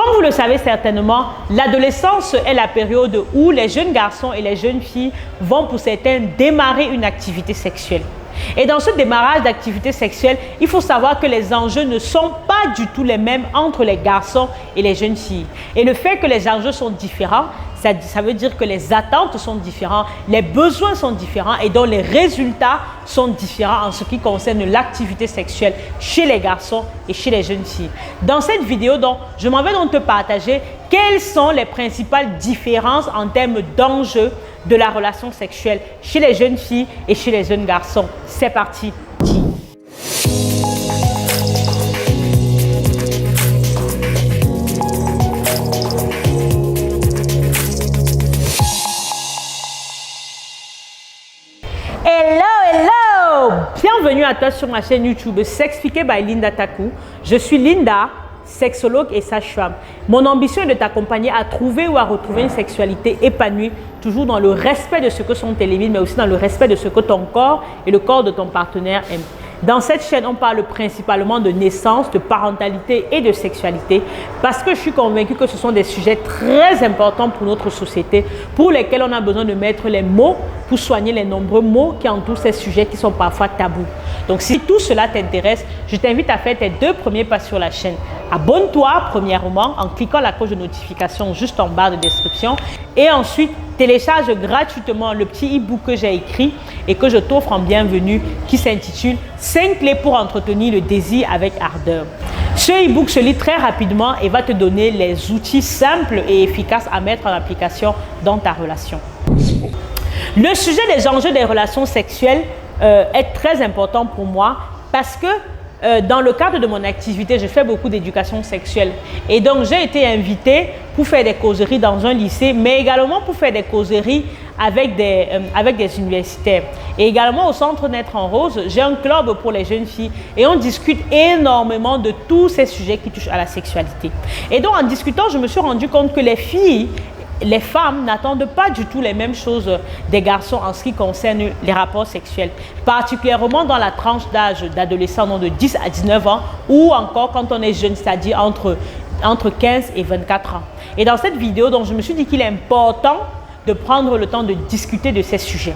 Comme vous le savez certainement, l'adolescence est la période où les jeunes garçons et les jeunes filles vont pour certains démarrer une activité sexuelle. Et dans ce démarrage d'activité sexuelle, il faut savoir que les enjeux ne sont pas du tout les mêmes entre les garçons et les jeunes filles. Et le fait que les enjeux sont différents, ça veut dire que les attentes sont différentes, les besoins sont différents et donc les résultats sont différents en ce qui concerne l'activité sexuelle chez les garçons et chez les jeunes filles. Dans cette vidéo, donc, je m'en vais donc te partager quelles sont les principales différences en termes d'enjeux de la relation sexuelle chez les jeunes filles et chez les jeunes garçons. C'est parti. Hello! Bienvenue à toi sur ma chaîne YouTube Sexpliqué by Linda Taku. Je suis Linda, sexologue et sage-femme. Mon ambition est de t'accompagner à trouver ou à retrouver une sexualité épanouie, toujours dans le respect de ce que sont tes limites, mais aussi dans le respect de ce que ton corps et le corps de ton partenaire aiment. Dans cette chaîne, on parle principalement de naissance, de parentalité et de sexualité parce que je suis convaincue que ce sont des sujets très importants pour notre société, pour lesquels on a besoin de mettre les mots pour soigner les nombreux mots qui entourent ces sujets qui sont parfois tabous. Donc, si tout cela t'intéresse, je t'invite à faire tes 2 premiers pas sur la chaîne. Abonne-toi premièrement en cliquant la cloche de notification juste en barre de description et ensuite télécharge gratuitement le petit e-book que j'ai écrit et que je t'offre en bienvenue qui s'intitule 5 clés pour entretenir le désir avec ardeur. Ce e-book se lit très rapidement et va te donner les outils simples et efficaces à mettre en application dans ta relation. Le sujet des enjeux des relations sexuelles est très important pour moi parce que dans le cadre de mon activité, je fais beaucoup d'éducation sexuelle. Et donc, j'ai été invitée pour faire des causeries dans un lycée, mais également pour faire des causeries avec des universitaires. Et également au Centre Naître en Rose, j'ai un club pour les jeunes filles et on discute énormément de tous ces sujets qui touchent à la sexualité. Et donc, en discutant, je me suis rendu compte que les femmes n'attendent pas du tout les mêmes choses des garçons en ce qui concerne les rapports sexuels, particulièrement dans la tranche d'âge d'adolescents de 10 à 19 ans ou encore quand on est jeune, c'est-à-dire entre 15 et 24 ans. Et dans cette vidéo, donc, je me suis dit qu'il est important de prendre le temps de discuter de ces sujets.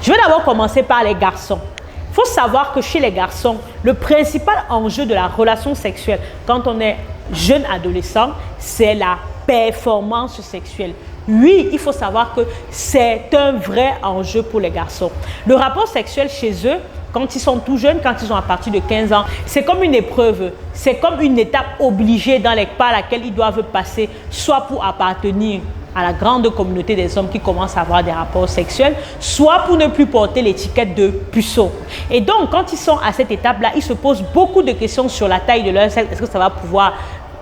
Je vais d'abord commencer par les garçons. Il faut savoir que chez les garçons, le principal enjeu de la relation sexuelle quand on est jeune adolescent, c'est la performance sexuelle. Oui, il faut savoir que c'est un vrai enjeu pour les garçons. Le rapport sexuel chez eux, quand ils sont tout jeunes, quand ils ont à partir de 15 ans, c'est comme une épreuve, c'est comme une étape obligée par laquelle ils doivent passer, soit pour appartenir à la grande communauté des hommes qui commencent à avoir des rapports sexuels, soit pour ne plus porter l'étiquette de puceau. Et donc, quand ils sont à cette étape-là, ils se posent beaucoup de questions sur la taille de leur sexe. Est-ce que ça va pouvoir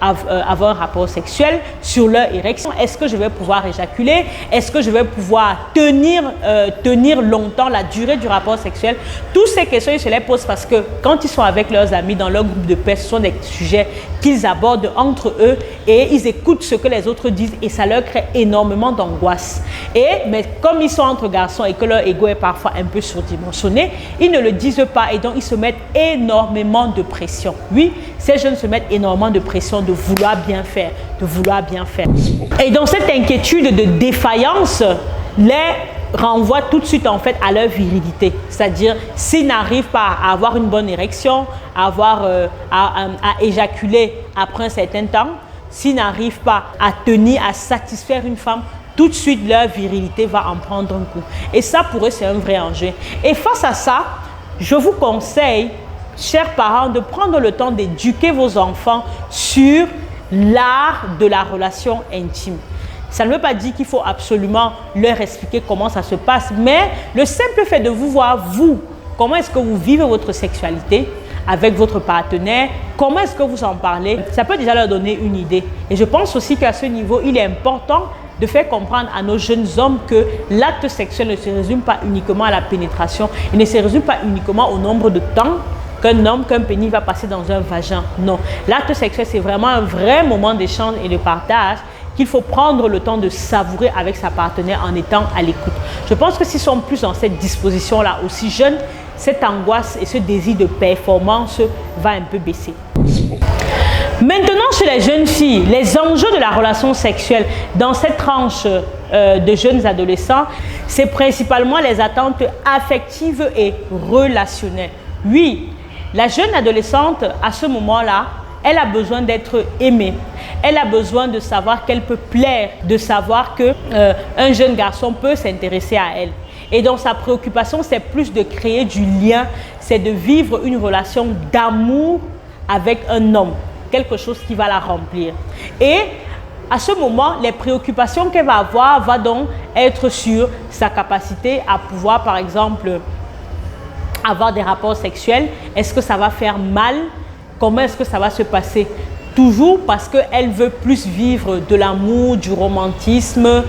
avoir un rapport sexuel, sur leur érection? Est-ce que je vais pouvoir éjaculer? Est-ce que je vais pouvoir tenir longtemps la durée du rapport sexuel? Toutes ces questions, ils se les posent parce que quand ils sont avec leurs amis dans leur groupe de paix, ce sont des sujets qu'ils abordent entre eux et ils écoutent ce que les autres disent et ça leur crée énormément d'angoisse. Mais comme ils sont entre garçons et que leur ego est parfois un peu surdimensionné, ils ne le disent pas et donc ils se mettent énormément de pression. Oui, ces jeunes se mettent énormément de pression de vouloir bien faire, de vouloir bien faire. Et donc cette inquiétude de défaillance les renvoie tout de suite en fait à leur virilité. C'est-à-dire s'ils n'arrivent pas à avoir une bonne érection, à éjaculer après un certain temps, s'ils n'arrivent pas à tenir, à satisfaire une femme, tout de suite leur virilité va en prendre un coup. Et ça pour eux c'est un vrai enjeu. Et face à ça, je vous conseille, chers parents, de prendre le temps d'éduquer vos enfants sur l'art de la relation intime. Ça ne veut pas dire qu'il faut absolument leur expliquer comment ça se passe, mais le simple fait de vous voir, vous, comment est-ce que vous vivez votre sexualité avec votre partenaire, comment est-ce que vous en parlez, ça peut déjà leur donner une idée. Et je pense aussi qu'à ce niveau, il est important de faire comprendre à nos jeunes hommes que l'acte sexuel ne se résume pas uniquement à la pénétration, il ne se résume pas uniquement au nombre de temps qu'un pénis va passer dans un vagin. Non, l'acte sexuel, c'est vraiment un vrai moment d'échange et de partage qu'il faut prendre le temps de savourer avec sa partenaire en étant à l'écoute. Je pense que s'ils sont plus dans cette disposition-là aussi jeunes, cette angoisse et ce désir de performance va un peu baisser. Maintenant, chez les jeunes filles, les enjeux de la relation sexuelle dans cette tranche de jeunes adolescents, c'est principalement les attentes affectives et relationnelles. Oui, la jeune adolescente, à ce moment-là, elle a besoin d'être aimée. Elle a besoin de savoir qu'elle peut plaire, de savoir qu'un jeune garçon peut s'intéresser à elle. Et donc, sa préoccupation, c'est plus de créer du lien, c'est de vivre une relation d'amour avec un homme, quelque chose qui va la remplir. Et à ce moment, les préoccupations qu'elle va avoir vont donc être sur sa capacité à pouvoir, par exemple, avoir des rapports sexuels. Est-ce que ça va faire mal? Comment est-ce que ça va se passer? Toujours parce qu'elle veut plus vivre de l'amour, du romantisme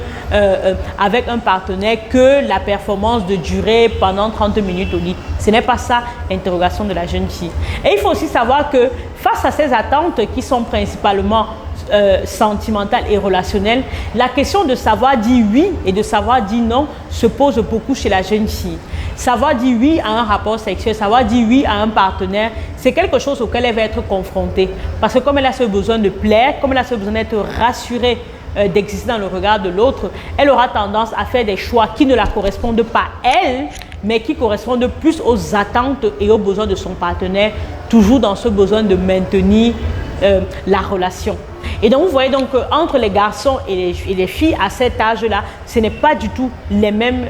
avec un partenaire que la performance de durer pendant 30 minutes au lit. Ce n'est pas ça l'interrogation de la jeune fille. Et il faut aussi savoir que face à ces attentes qui sont principalement sentimentales et relationnelles, la question de savoir dire oui et de savoir dire non se pose beaucoup chez la jeune fille. Savoir dire oui à un rapport sexuel, savoir dire oui à un partenaire, c'est quelque chose auquel elle va être confrontée. Parce que comme elle a ce besoin de plaire, comme elle a ce besoin d'être rassurée, d'exister dans le regard de l'autre, elle aura tendance à faire des choix qui ne la correspondent pas elle, mais qui correspondent plus aux attentes et aux besoins de son partenaire, toujours dans ce besoin de maintenir la relation. Et donc, vous voyez donc entre les garçons et les filles à cet âge-là, ce n'est pas du tout les mêmes,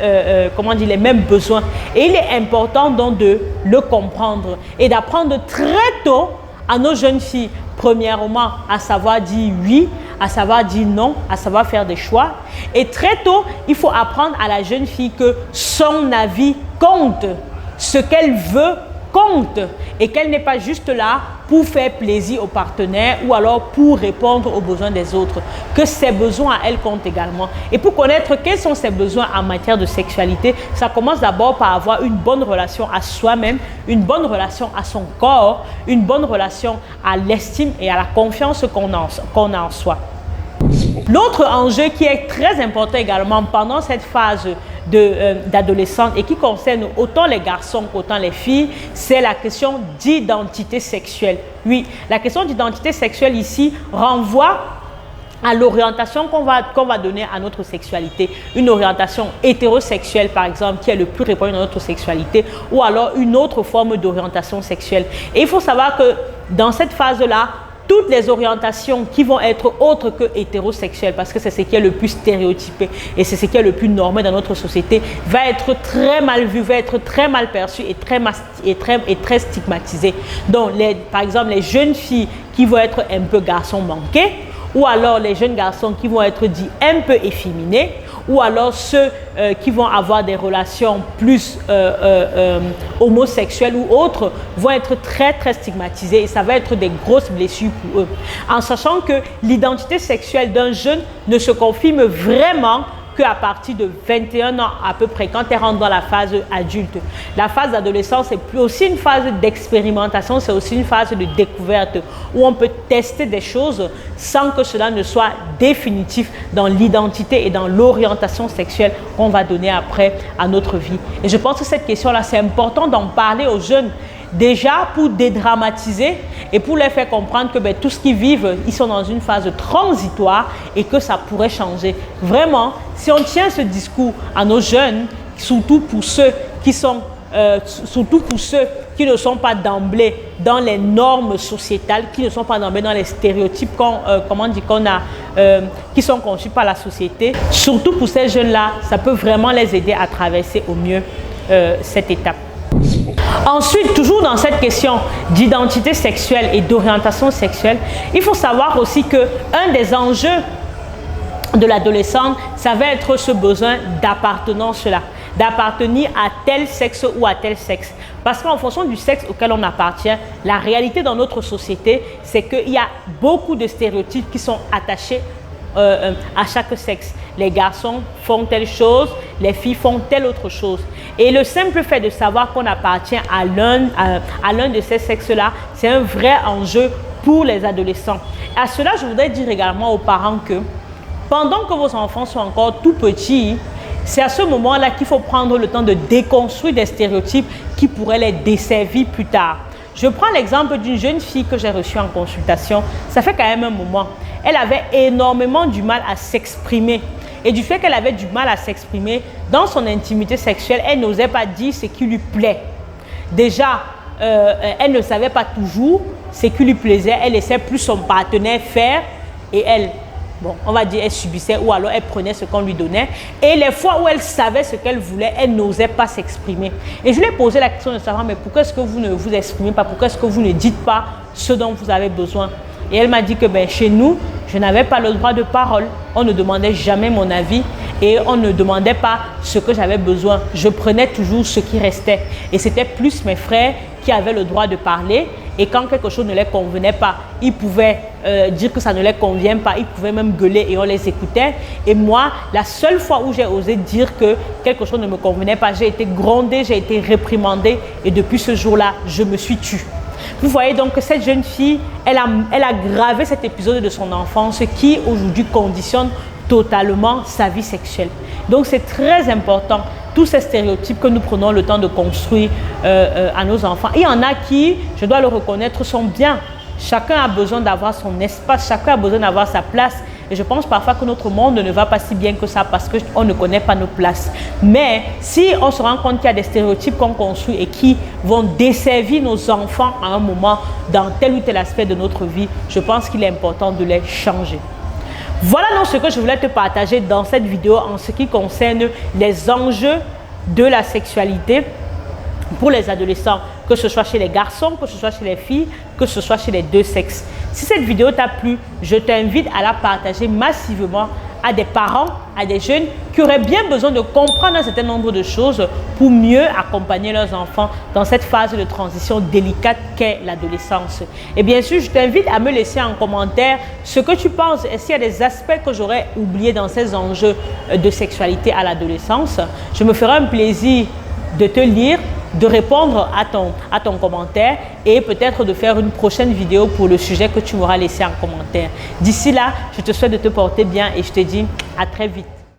les mêmes besoins. Et il est important donc de le comprendre et d'apprendre très tôt à nos jeunes filles, premièrement, à savoir dire oui, à savoir dire non, à savoir faire des choix. Et très tôt, il faut apprendre à la jeune fille que son avis compte, ce qu'elle veut compte et qu'elle n'est pas juste là pour faire plaisir au partenaire ou alors pour répondre aux besoins des autres, que ses besoins à elle comptent également. Et pour connaître quels sont ses besoins en matière de sexualité, ça commence d'abord par avoir une bonne relation à soi-même, une bonne relation à son corps, une bonne relation à l'estime et à la confiance qu'on a en soi. L'autre enjeu qui est très important également pendant cette phase d'adolescente et qui concerne autant les garçons qu'autant les filles, c'est la question d'identité sexuelle. Oui, la question d'identité sexuelle ici renvoie à l'orientation qu'on va donner à notre sexualité. Une orientation hétérosexuelle, par exemple, qui est le plus répandue dans notre sexualité, ou alors une autre forme d'orientation sexuelle. Et il faut savoir que dans cette phase-là, toutes les orientations qui vont être autres que hétérosexuelles, parce que c'est ce qui est le plus stéréotypé et c'est ce qui est le plus normé dans notre société, va être très mal vu, va être très mal perçu et très stigmatisé. Donc, par exemple, les jeunes filles qui vont être un peu garçons manqués, ou alors les jeunes garçons qui vont être dits un peu efféminés, ou alors ceux qui vont avoir des relations plus homosexuelles ou autres, vont être très stigmatisés et ça va être des grosses blessures pour eux. En sachant que l'identité sexuelle d'un jeune ne se confirme vraiment qu'à partir de 21 ans à peu près, quand elle rentre dans la phase adulte. La phase d'adolescence, c'est aussi une phase d'expérimentation, c'est aussi une phase de découverte où on peut tester des choses sans que cela ne soit définitif dans l'identité et dans l'orientation sexuelle qu'on va donner après à notre vie. Et je pense que cette question-là, c'est important d'en parler aux jeunes. Déjà pour dédramatiser et pour leur faire comprendre que tout ce qu'ils vivent, ils sont dans une phase transitoire et que ça pourrait changer. Vraiment, si on tient ce discours à nos jeunes, surtout pour ceux qui ne sont pas d'emblée dans les normes sociétales, qui ne sont pas d'emblée dans les stéréotypes qui sont conçus par la société, surtout pour ces jeunes-là, ça peut vraiment les aider à traverser au mieux cette étape. Ensuite, toujours dans cette question d'identité sexuelle et d'orientation sexuelle, il faut savoir aussi qu'un des enjeux de l'adolescente, ça va être ce besoin d'appartenance-là, d'appartenir à tel sexe ou à tel sexe. Parce qu'en fonction du sexe auquel on appartient, la réalité dans notre société, c'est qu'il y a beaucoup de stéréotypes qui sont attachés à chaque sexe. Les garçons font telle chose, les filles font telle autre chose. Et le simple fait de savoir qu'on appartient à l'un de ces sexes-là, c'est un vrai enjeu pour les adolescents. À cela, je voudrais dire également aux parents que pendant que vos enfants sont encore tout petits, c'est à ce moment-là qu'il faut prendre le temps de déconstruire des stéréotypes qui pourraient les desservir plus tard. Je prends l'exemple d'une jeune fille que j'ai reçue en consultation. Ça fait quand même un moment. Elle avait énormément du mal à s'exprimer. Et du fait qu'elle avait du mal à s'exprimer, dans son intimité sexuelle, elle n'osait pas dire ce qui lui plaît. Déjà, elle ne savait pas toujours ce qui lui plaisait. Elle laissait plus son partenaire faire et elle, bon, on va dire, elle subissait ou alors elle prenait ce qu'on lui donnait. Et les fois où elle savait ce qu'elle voulait, elle n'osait pas s'exprimer. Et je lui ai posé la question de savoir, mais pourquoi est-ce que vous ne vous exprimez pas? Pourquoi est-ce que vous ne dites pas ce dont vous avez besoin? Et elle m'a dit que chez nous, je n'avais pas le droit de parole. On ne demandait jamais mon avis et on ne demandait pas ce que j'avais besoin. Je prenais toujours ce qui restait. Et c'était plus mes frères qui avaient le droit de parler. Et quand quelque chose ne leur convenait pas, ils pouvaient dire que ça ne leur convient pas. Ils pouvaient même gueuler et on les écoutait. Et moi, la seule fois où j'ai osé dire que quelque chose ne me convenait pas, j'ai été grondée, j'ai été réprimandée. Et depuis ce jour-là, je me suis tue. Vous voyez donc que cette jeune fille, elle a gravé cet épisode de son enfance qui aujourd'hui conditionne totalement sa vie sexuelle. Donc c'est très important, tous ces stéréotypes que nous prenons le temps de construire à nos enfants. Il y en a qui, je dois le reconnaître, sont bien. Chacun a besoin d'avoir son espace, chacun a besoin d'avoir sa place. Et je pense parfois que notre monde ne va pas si bien que ça parce qu'on ne connaît pas nos places. Mais si on se rend compte qu'il y a des stéréotypes qu'on construit et qui vont desservir nos enfants à un moment dans tel ou tel aspect de notre vie, je pense qu'il est important de les changer. Voilà donc ce que je voulais te partager dans cette vidéo en ce qui concerne les enjeux de la sexualité pour les adolescents, que ce soit chez les garçons, que ce soit chez les filles, que ce soit chez les deux sexes. Si cette vidéo t'a plu, je t'invite à la partager massivement à des parents, à des jeunes qui auraient bien besoin de comprendre un certain nombre de choses pour mieux accompagner leurs enfants dans cette phase de transition délicate qu'est l'adolescence. Et bien sûr, je t'invite à me laisser en commentaire ce que tu penses et s'il y a des aspects que j'aurais oubliés dans ces enjeux de sexualité à l'adolescence. Je me ferai un plaisir de te lire, de répondre à ton commentaire et peut-être de faire une prochaine vidéo pour le sujet que tu m'auras laissé en commentaire. D'ici là, je te souhaite de te porter bien et je te dis à très vite.